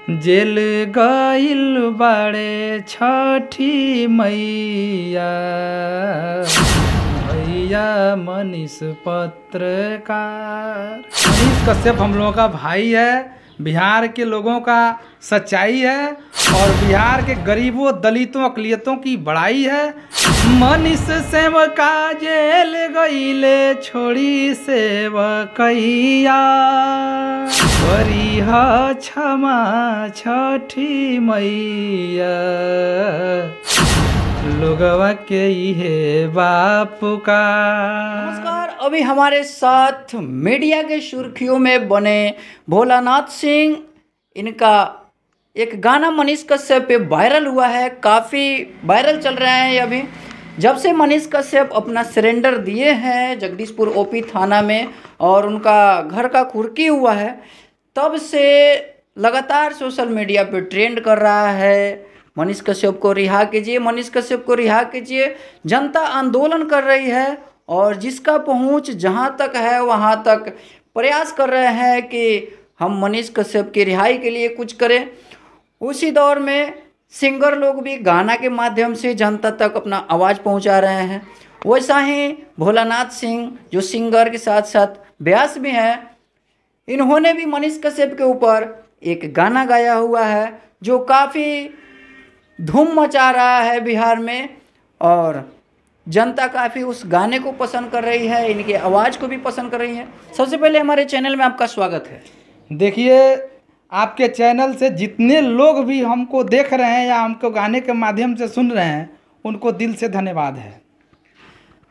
जेल गइल बाड़े छठी मैया भैया मनीष पत्रकार। मनीष कश्यप हम लोगों का भाई है, बिहार के लोगों का सच्चाई है और बिहार के गरीबों दलितों अकलियतों की बड़ाई है। मनीष सेवका जेल गईले छोड़ी सेवकैया करी ह क्षमा छठी मैया लोगवा के इहे बापू का। नमस्कार। अभी हमारे साथ मीडिया के सुर्खियों में बने भोलानाथ सिंह, इनका एक गाना मनीष कश्यप पे वायरल हुआ है, काफ़ी वायरल चल रहा है अभी। जब से मनीष कश्यप अपना सरेंडर दिए हैं जगदीशपुर ओपी थाना में और उनका घर का कुर्की हुआ है, तब से लगातार सोशल मीडिया पे ट्रेंड कर रहा है। मनीष कश्यप को रिहा कीजिए, मनीष कश्यप को रिहा कीजिए। जनता आंदोलन कर रही है और जिसका पहुंच जहां तक है वहां तक प्रयास कर रहे हैं कि हम मनीष कश्यप की रिहाई के लिए कुछ करें। उसी दौर में सिंगर लोग भी गाना के माध्यम से जनता तक अपना आवाज़ पहुंचा रहे हैं। वैसा ही भोलानाथ सिंह जो सिंगर के साथ साथ व्यास भी हैं, इन्होंने भी मनीष कश्यप के ऊपर एक गाना गाया हुआ है जो काफ़ी धूम मचा रहा है बिहार में और जनता काफ़ी उस गाने को पसंद कर रही है, इनकी आवाज़ को भी पसंद कर रही है। सबसे पहले हमारे चैनल में आपका स्वागत है। देखिए, आपके चैनल से जितने लोग भी हमको देख रहे हैं या हमको गाने के माध्यम से सुन रहे हैं, उनको दिल से धन्यवाद है।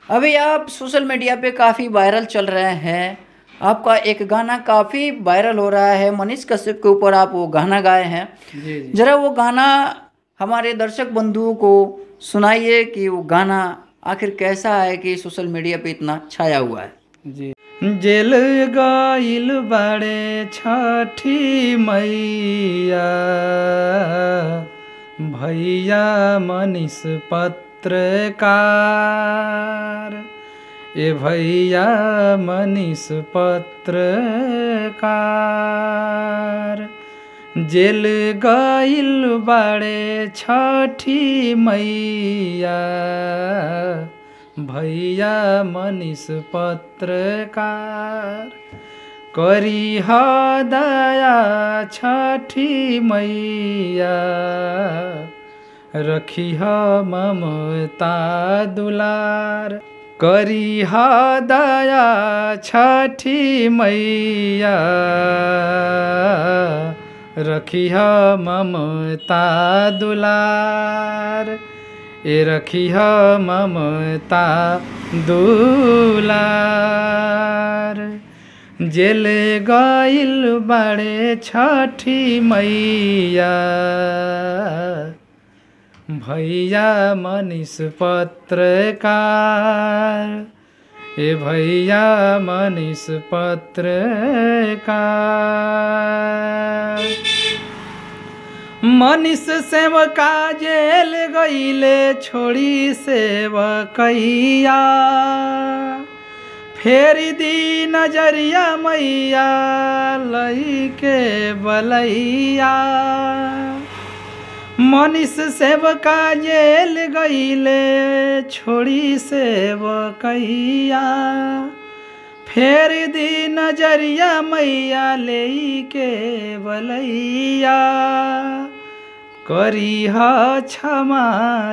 अभी आप सोशल मीडिया पे काफ़ी वायरल चल रहे हैं, आपका एक गाना काफ़ी वायरल हो रहा है, मनीष कश्यप के ऊपर आप वो गाना गाए हैं। जी। ज़रा वो गाना हमारे दर्शक बंधुओं को सुनाइए कि वो गाना आखिर कैसा है कि सोशल मीडिया पे इतना छाया हुआ है। जी। जेल गइल बाड़े छठी मैया भैया मनीष पत्रकार, ए भैया मनीष पत्रकार। जेल गइल बाड़े छठी मैया भैया मनीष पत्रकार करी ह दया छठी मैया रखी ह ममता दुलार। करी ह दया छठी मैया रखी ह ममता दुलार, ए रखी ह ममता दुलार। जेल गइल बाड़े छठी मैया भैया मनीष पत्रकार, ए भैया मनीष पत्रकार। मनीष सेवका जेल गईले छोड़ी सेवकैया फेरी दी नजरिया मैया लई के बलैया। मनीष सेवका जेल गईले छोड़ी सेवकैया फेर दी नजरिया मैया लेई के बलैया करी ह क्षमा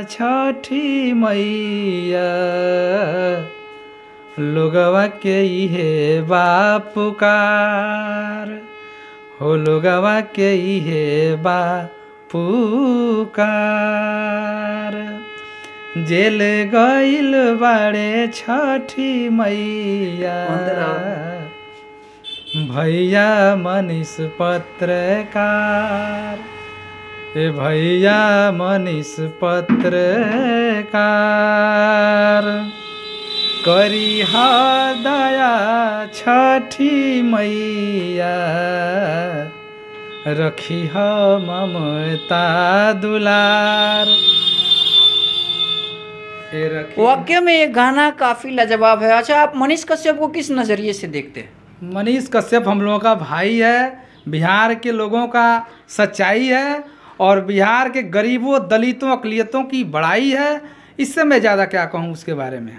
छठी मैया लोगवा के इहे बापुकार हो लोगवा के इहे पुकार। जेल गइल बाड़े छठी मैया भैया मनीष पत्रकार, ए भैया मनीष पत्रकार। करी ह दया छठी मैया रखी ह ममता दुलार। वाक्य में ये गाना काफ़ी लाजवाब है। अच्छा, आप मनीष कश्यप को किस नज़रिए से देखते हैं? मनीष कश्यप हम लोगों का भाई है, बिहार के लोगों का सच्चाई है और बिहार के गरीबों, दलितों, अक़लियतों की बड़ाई है। इससे मैं ज़्यादा क्या कहूँ उसके बारे में।